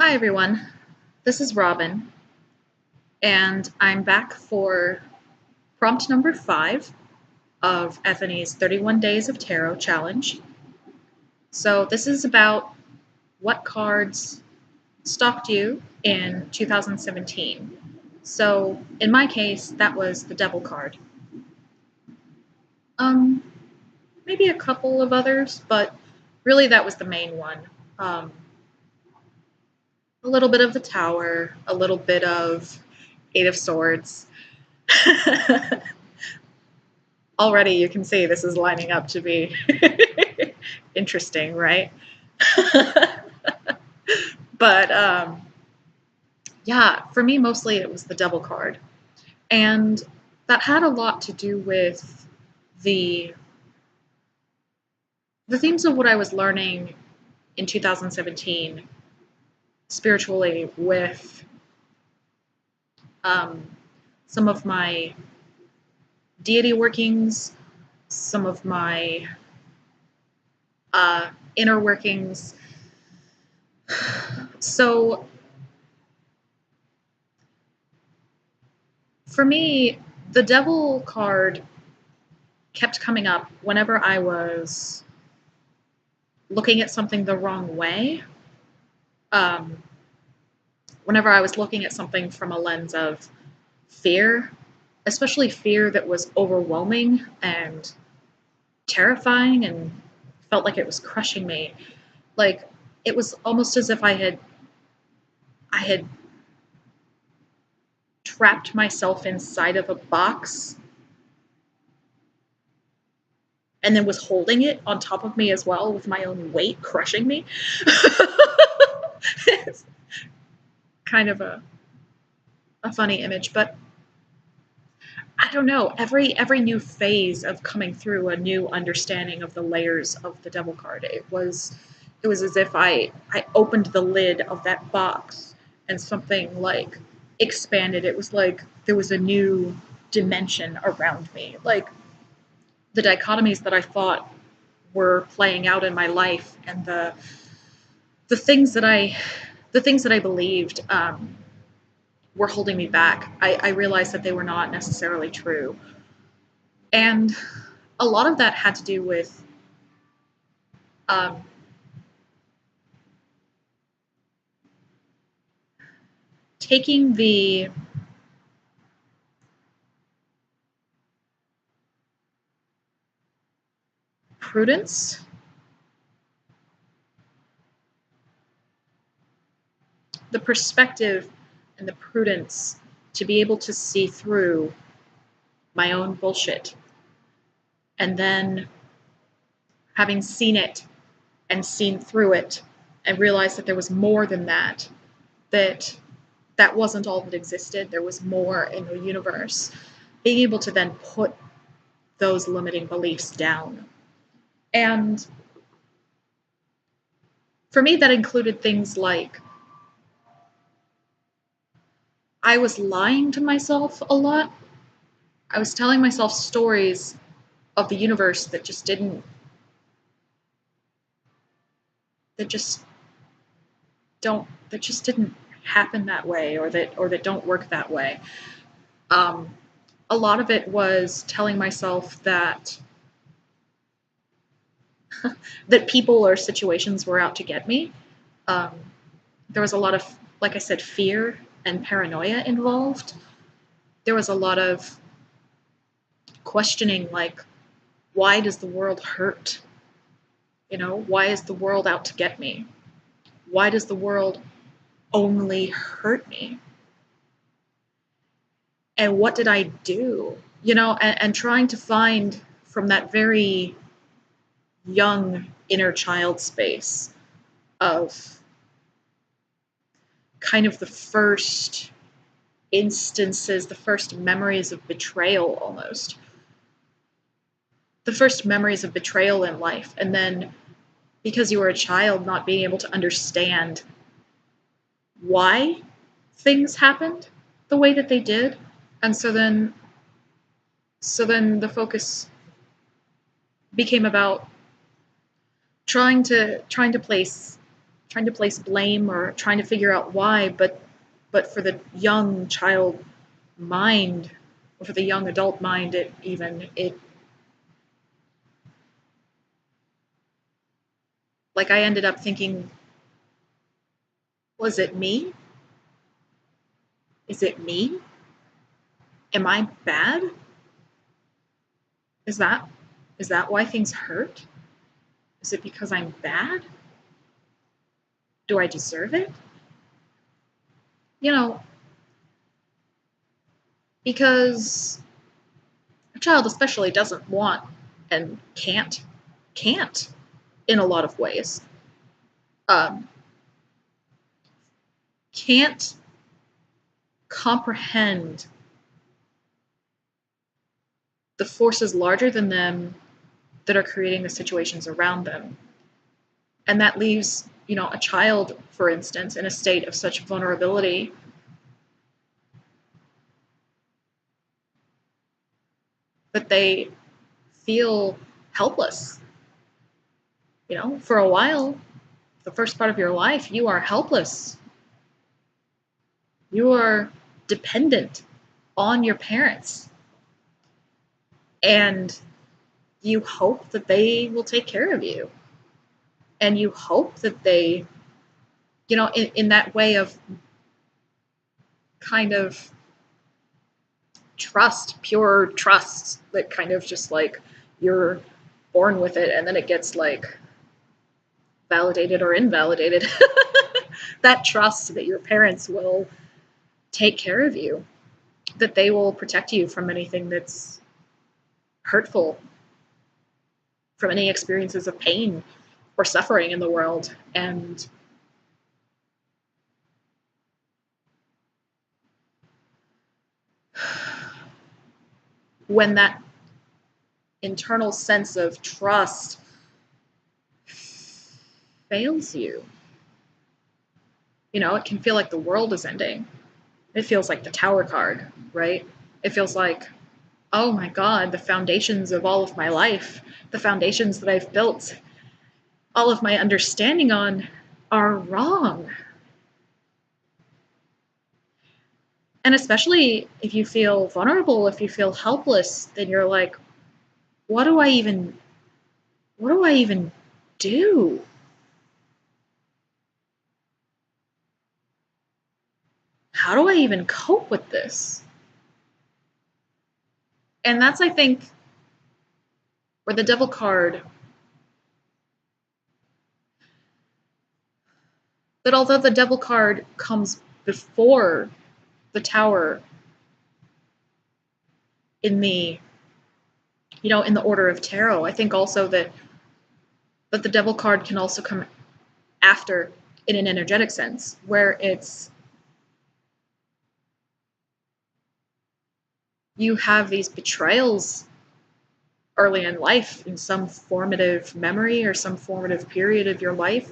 Hi everyone, this is Robin, and I'm back for prompt number 5 of Ethony's 31 Days of Tarot challenge. So this is about what cards stalked you in 2017. So in my case, that was the Devil card. Um, Maybe a couple of others, but really that was the main one. Um, a little bit of the Tower, a little bit of Eight of Swords. Already you can see this is lining up to be interesting, right? But yeah, for me, mostly it was the Devil card. And that had a lot to do with the the themes of what I was learning in 2017 spiritually with um, some of my deity workings, some of my inner workings. So for me, the Devil card kept coming up whenever I was looking at something the wrong way. Um, Whenever I was looking at something from a lens of fear, especially fear that was overwhelming and terrifying and felt like it was crushing me. Like it was almost as if I had trapped myself inside of a box and then was holding it on top of me as well with my own weight crushing me. It's kind of a funny image, but I don't know. Every new phase of coming through a new understanding of the layers of the Devil card, it was as if I opened the lid of that box and something like expanded. It was like there was a new dimension around me. Like the dichotomies that I thought were playing out in my life and the things that I the things that I believed were holding me back. I realized that they were not necessarily true. And a lot of that had to do with um, taking the prudence, the perspective, and the prudence to be able to see through my own bullshit. And then having seen it and seen through it and realized that there was more than that, that that wasn't all that existed. There was more in the universe. Being able to then put those limiting beliefs down. And for me, that included things like I was lying to myself a lot. I was telling myself stories of the universe that just didn't, that just that just didn't happen that way, or that don't work that way. Um, a lot of it was telling myself that people or situations were out to get me. Um, there was a lot of, like I said, fear and paranoia involved. There was a lot of questioning, like, why does the world hurt? Why is the world out to get me? Why does the world only hurt me? And what did I do? And trying to find from that very young inner child space of kind of the first instances, the first memories of betrayal almost. The first memories of betrayal in life. And then because you were a child, not being able to understand why things happened the way that they did. And so then the focus became about trying to place trying to place blame or trying to figure out why, but for the young child mind, or for the young adult mind, it like I ended up thinking, was it me? Is it me? Am I bad? Is that is that why things hurt? Is it because I'm bad? Do I deserve it? You know, because a child especially doesn't want and can't in a lot of ways. Um, can't comprehend the forces larger than them that are creating the situations around them. And that leaves, a child, for instance, in a state of such vulnerability that they feel helpless. For a while, the first part of your life, you are helpless. You are dependent on your parents. And you hope that they will take care of you. And you hope that they, in that way of kind of trust, pure trust, that kind of just like you're born with it and then it gets like validated or invalidated. That trust that your parents will take care of you, that they will protect you from anything that's hurtful, from any experiences of pain or suffering in the world. And when that internal sense of trust fails you, it can feel like the world is ending. It feels like the Tower card, right? It feels like, oh my God, the foundations of all of my life, the foundations that I've built all of my understanding on are wrong. And especially if you feel vulnerable, if you feel helpless, then you're like, what do I even do? How do I even cope with this? And that's, I think, where the devil card, that although the devil card comes before the tower in the, in the order of tarot, I think also that the devil card can also come after in an energetic sense, where it's, you have these betrayals early in life in some formative memory or some formative period of your life.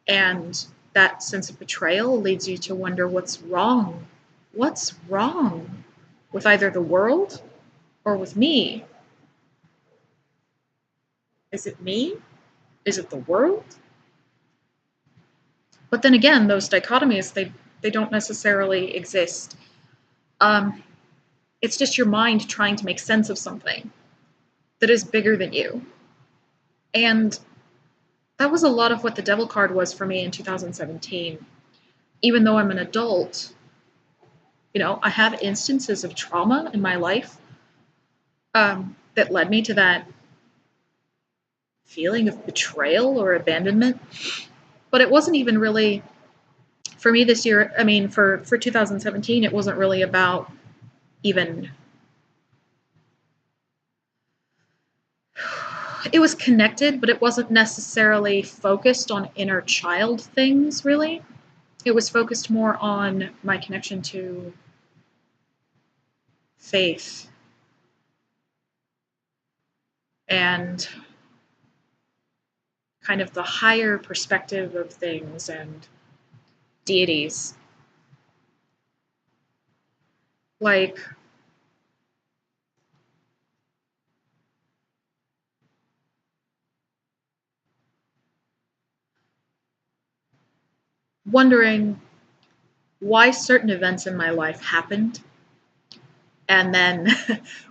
And that sense of betrayal leads you to wonder what's wrong. What's wrong with either the world or with me? Is it me? Is it the world? But then again, those dichotomies, they don't necessarily exist. It's just your mind trying to make sense of something that is bigger than you. And that was a lot of what the devil card was for me in 2017. Even though I'm an adult, I have instances of trauma in my life that led me to that feeling of betrayal or abandonment. But it wasn't even really, for me this year, I mean, for 2017, it wasn't really about even, it was connected, but it wasn't necessarily focused on inner child things, really. It was focused more on my connection to faith and kind of the higher perspective of things and deities. Like, wondering why certain events in my life happened, and then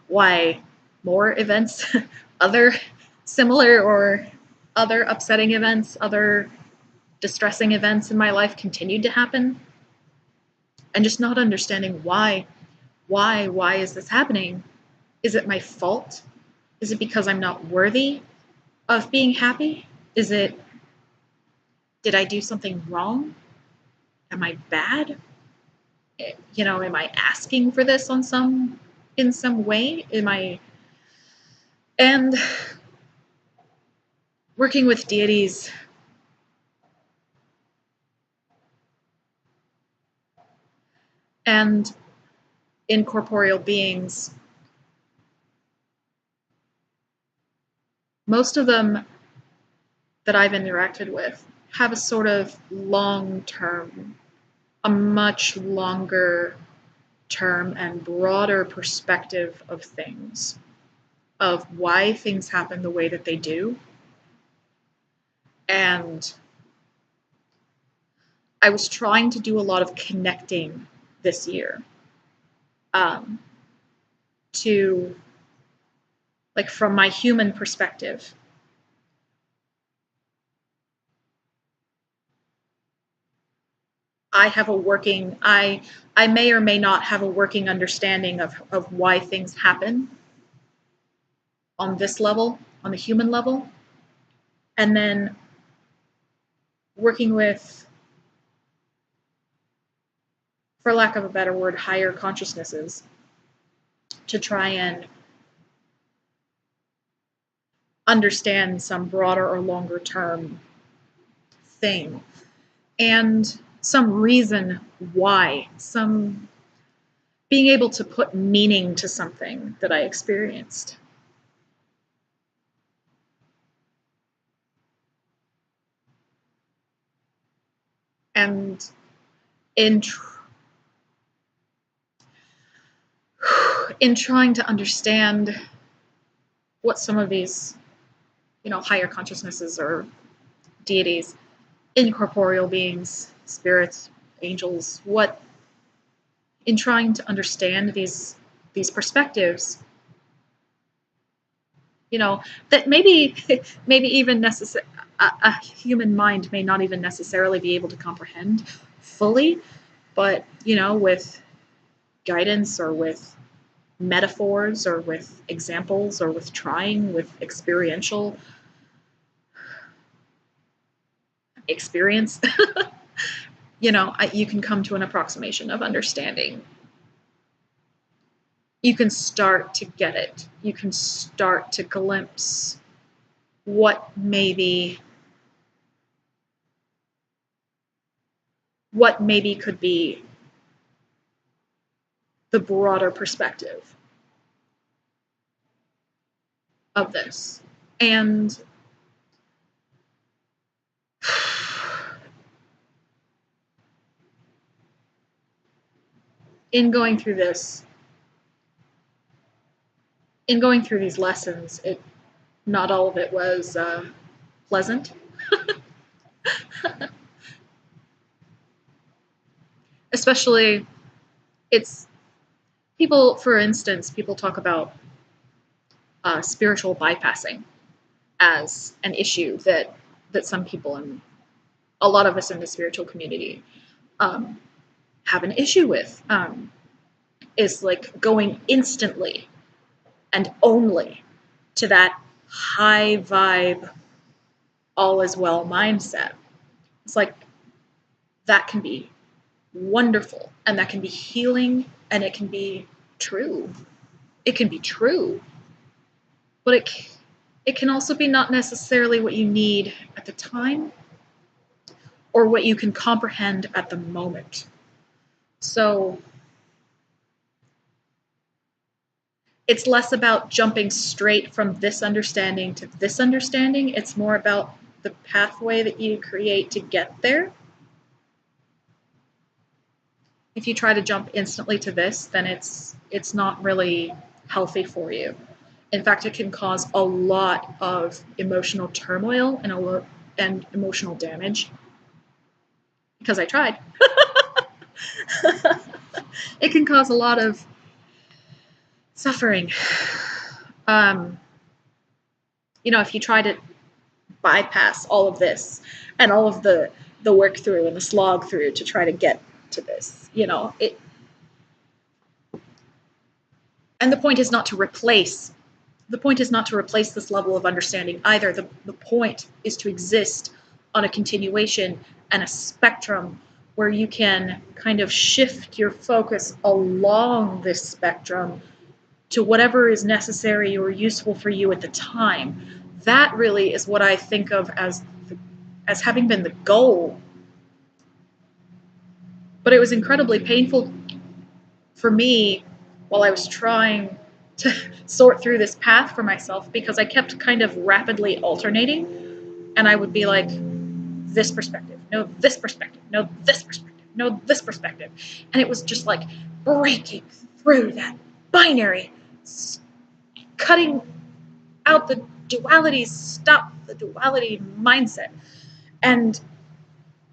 why more events, other similar or other upsetting events, other distressing events in my life continued to happen, and just not understanding why is this happening? Is it my fault? Is it because I'm not worthy of being happy? Is it, did I do something wrong? Am I bad? Am I asking for this in some way? And working with deities and incorporeal beings, most of them that I've interacted with have a sort of long term, a much longer term and broader perspective of things, of why things happen the way that they do. And I was trying to do a lot of connecting this year, um, to, like, from my human perspective. I may or may not have a working understanding of why things happen on this level, on the human level. And then working with, for lack of a better word, higher consciousnesses to try and understand some broader or longer term thing, and some reason why, some being able to put meaning to something that I experienced. And in in trying to understand what some of these, higher consciousnesses or deities, incorporeal beings, spirits, angels, what, in trying to understand these perspectives, that maybe even a human mind may not even necessarily be able to comprehend fully, but with guidance or with metaphors or with examples or with trying, with experiential experience, you can come to an approximation of understanding. You can start to get it. You can start to glimpse what maybe could be the broader perspective of this. And in going through these lessons, not all of it was pleasant. Especially, it's people, for instance, people talk about spiritual bypassing as an issue that some people, and a lot of us in the spiritual community, have an issue with, is like going instantly and only to that high vibe, all is well mindset. It's like that can be wonderful, and that can be healing, and it can be true. It can be true, but it can also be not necessarily what you need at the time or what you can comprehend at the moment. So it's less about jumping straight from this understanding to this understanding. It's more about the pathway that you create to get there. If you try to jump instantly to this, then it's not really healthy for you. In fact, it can cause a lot of emotional turmoil and emotional damage. because I tried. It can cause a lot of suffering. Um, if you try to bypass all of this and all of the work through and the slog through to try to get to this, it. And the point is not to replace. The point is not to replace this level of understanding either. The point is to exist on a continuation and a spectrum where you can kind of shift your focus along this spectrum to whatever is necessary or useful for you at the time. That really is what I think of as having been the goal. But it was incredibly painful for me while I was trying to sort through this path for myself, because I kept kind of rapidly alternating, and I would be like, this perspective, no, this perspective, no, this perspective, no, this perspective. And it was just like breaking through that binary, cutting out the dualities, stop the duality mindset. And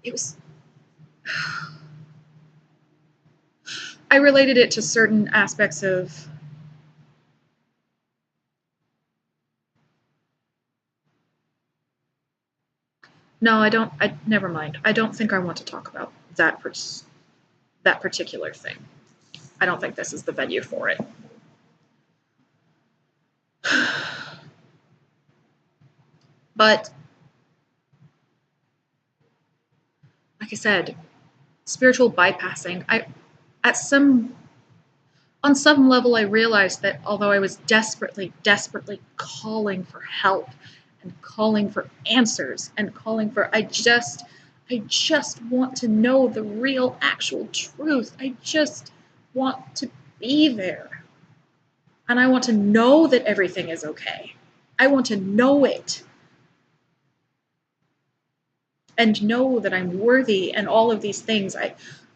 it was, I related it to certain aspects of, no, I don't, never mind. I don't think I want to talk about that particular thing. I don't think this is the venue for it. But, like I said, spiritual bypassing, on some level I realized that although I was desperately, desperately calling for help and calling for answers and calling for, I just want to know the real, actual truth. I just want to be there. And I want to know that everything is okay. I want to know it. And know that I'm worthy and all of these things. I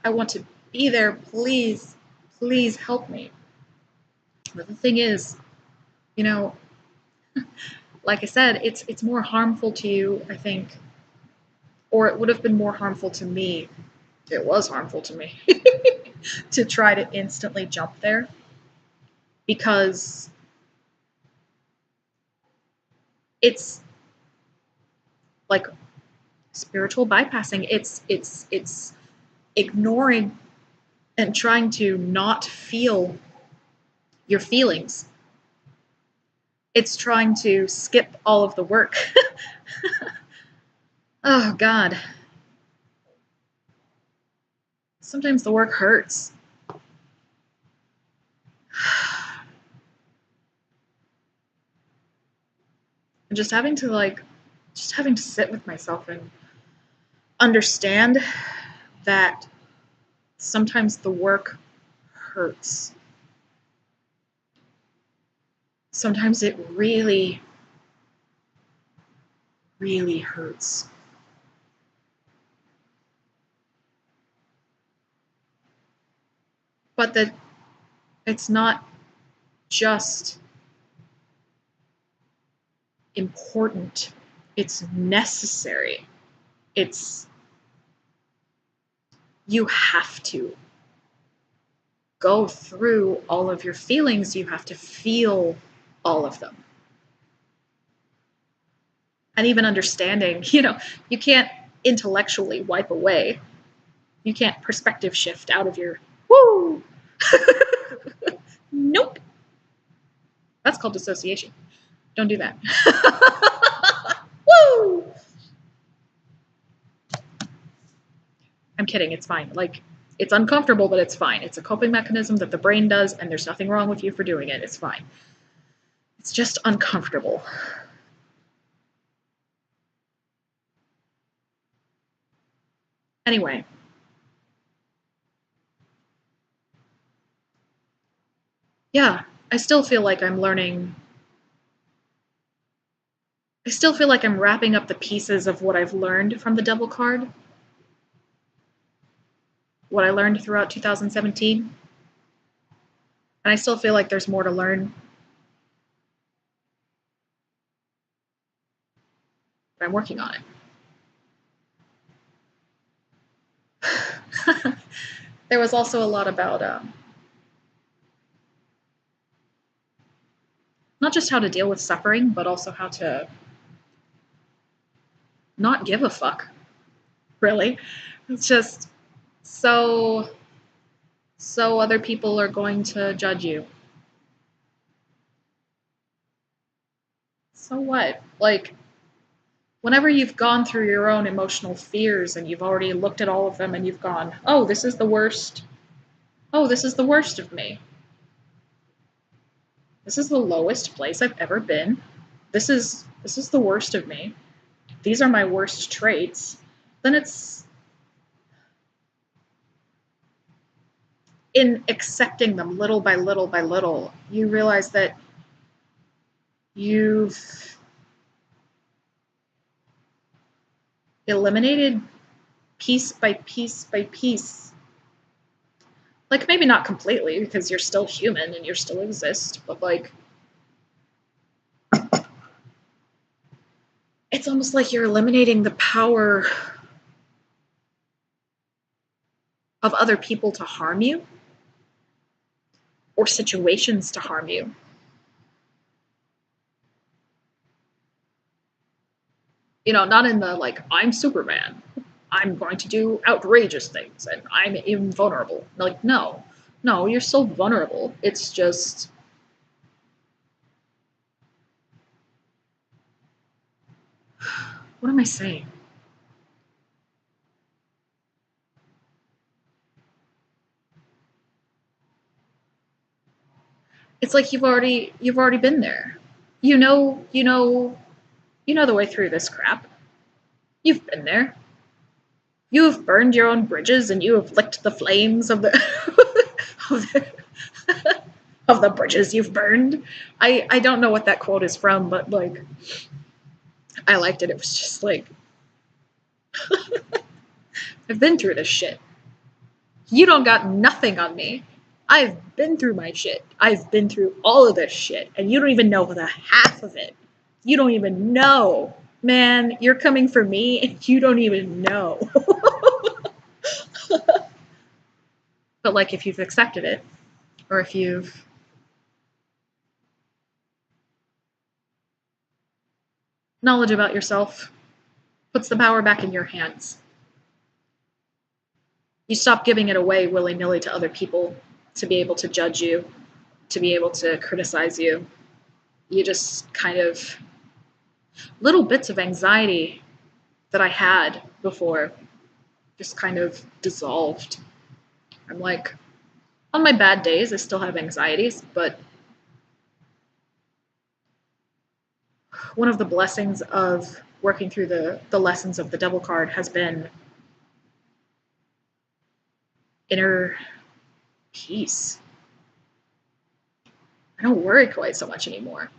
want to be there. Please, please help me. But the thing is, like I said, it's more harmful to you, I think, or it would have been more harmful to me. It was harmful to me to try to instantly jump there, because it's like spiritual bypassing. It's ignoring and trying to not feel your feelings. It's trying to skip all of the work. Oh, God. Sometimes the work hurts. And just having to sit with myself and understand that sometimes the work hurts. Sometimes it really, really hurts. But that it's not just important, it's necessary. You have to go through all of your feelings, you have to feel all of them. And even understanding, you can't intellectually wipe away. You can't perspective shift out of your, woo! Nope. That's called dissociation. Don't do that. Woo! I'm kidding, it's fine. It's uncomfortable, but it's fine. It's a coping mechanism that the brain does, and there's nothing wrong with you for doing it. It's fine. It's just uncomfortable. Anyway. Yeah, I still feel like I'm learning. I still feel like I'm wrapping up the pieces of what I've learned from the Devil card. What I learned throughout 2017. And I still feel like there's more to learn. But I'm working on it. There was also a lot about not just how to deal with suffering, but also how to not give a fuck, really. It's just so other people are going to judge you. So what? Like, whenever you've gone through your own emotional fears and you've already looked at all of them and you've gone, oh, this is the worst. Oh, this is the worst of me. This is the lowest place I've ever been. This is the worst of me. These are my worst traits. Then it's in accepting them little by little by little, you realize that you've eliminated piece by piece by piece. Like, maybe not completely, because you're still human and you still exist, but like, it's almost like you're eliminating the power of other people to harm you or situations to harm you. You know, not in the like, I'm Superman, I'm going to do outrageous things and I'm invulnerable. Like, no, no, you're still vulnerable. It's just, what am I saying? It's like you've already been there. You know the way through this crap. You've been there. You have burned your own bridges and you have licked the flames of the of the, of the bridges you've burned. I don't know what that quote is from, but like, I liked it. It was just like, I've been through this shit. You don't got nothing on me. I've been through my shit. I've been through all of this shit, and you don't even know the half of it. You don't even know. Man, you're coming for me, and you don't even know. But like, if you've accepted it, or if you've knowledge about yourself, puts the power back in your hands. You stop giving it away willy-nilly to other people to be able to judge you, to be able to criticize you. You just kind of, little bits of anxiety that I had before just kind of dissolved. I'm like, on my bad days, I still have anxieties, but one of the blessings of working through the lessons of the devil card has been inner peace. I don't worry quite so much anymore.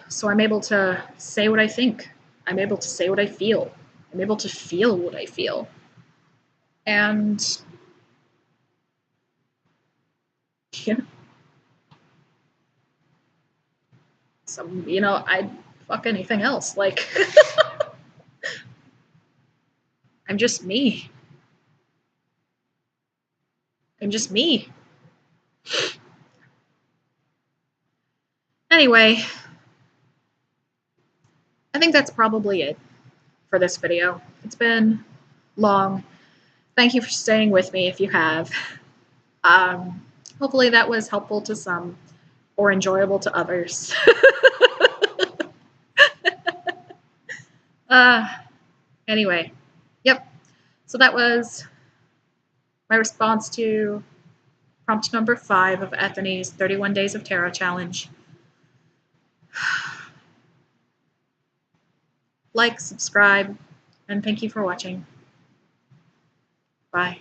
So I'm able to say what I think. I'm able to say what I feel. I'm able to feel what I feel. And yeah, I'd fuck anything else. Like, I'm just me. I'm just me. Anyway, I think that's probably it for this video. It's been long. Thank you for staying with me if you have. Um, Hopefully that was helpful to some or enjoyable to others. uh, anyway, yep. So that was my response to prompt number 5 of Ethony's 31 Days of Tarot Challenge. Like, subscribe, and thank you for watching. Bye.